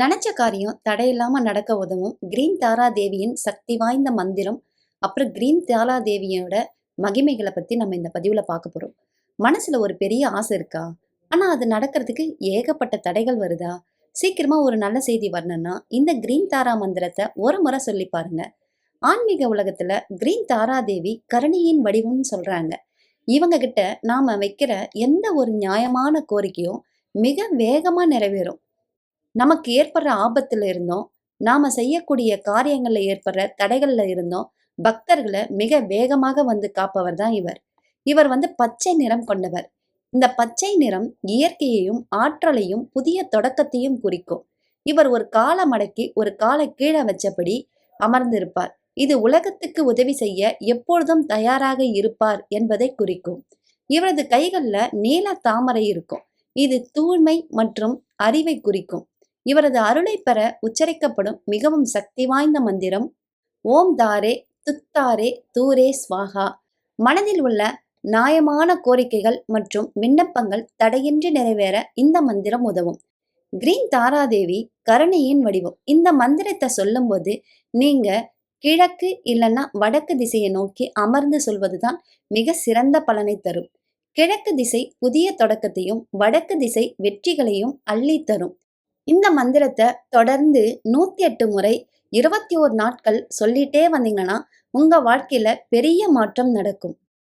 நினைச்ச காரியம் தடையில்லாம நடக்க உதவும் கிரீன் தாரா தேவியின் சக்தி வாய்ந்த மந்திரம். அப்புறம் கிரீன் தாரா தேவியோட மகிமைகளை பத்தி நம்ம இந்த பதிவுல பார்க்க போறோம். மனசுல ஒரு பெரிய ஆசை இருக்கா? ஆனா அது நடக்கிறதுக்கு ஏகப்பட்ட தடைகள் வருதா? சீக்கிரமா ஒரு நல்ல செய்தி வரணும்னா இந்த கிரீன் தாரா மந்திரத்தை ஒரு முறை சொல்லி பாருங்க. ஆன்மீக உலகத்துல கிரீன் தாரா தேவி கருணையின் வடிவம்னு சொல்றாங்க. இவங்க கிட்ட நாம வைக்கிற எந்த ஒரு நியாயமான கோரிக்கையும் மிக வேகமா நிறைவேறும். நமக்கு ஏற்படுற ஆபத்துல இருந்தோம், நாம செய்யக்கூடிய காரியங்கள்ல ஏற்படுற தடைகள்ல இருந்தோம், பக்தர்களை மிக வேகமாக வந்து காப்பவர் தான் இவர். இவர் வந்து பச்சை நிறம் கொண்டவர். இந்த பச்சை நிறம் இயற்கையையும் ஆற்றலையும் புதிய தொடக்கத்தையும் குறிக்கும். இவர் ஒரு காலை மடக்கி ஒரு காலை கீழே வச்சபடி அமர்ந்திருப்பார். இது உலகத்துக்கு உதவி செய்ய எப்பொழுதும் தயாராக இருப்பார் என்பதை குறிக்கும். இவரது கைகள்ல நீல தாமரை இருக்கும். இது தூய்மை மற்றும் அறிவை குறிக்கும். இவரது அருளை பெற உச்சரிக்கப்படும் மிகவும் சக்தி வாய்ந்த மந்திரம் ஓம் தாரே துத்தாரே தூரே ஸ்வாகா. மனதில் உள்ள நியாயமான கோரிக்கைகள் மற்றும் விண்ணப்பங்கள் தடையின்றி நிறைவேற இந்த மந்திரம் உதவும். கிரீன் தாராதேவி கருணையின் வடிவம். இந்த மந்திரத்தை சொல்லும்போது நீங்க கிழக்கு இல்லைன்னா வடக்கு திசையை நோக்கி அமர்ந்து சொல்வதுதான் மிக சிறந்த பலனை தரும். கிழக்கு திசை புதிய தொடக்கத்தையும் வடக்கு திசை வெற்றிகளையும் அள்ளி தரும். இந்த மந்திரத்தை தொடர்ந்து 108 முறை 21 நாட்கள் சொல்லிட்டே வந்தீங்கன்னா உங்க வாழ்க்கையில பெரிய மாற்றம் நடக்கும்.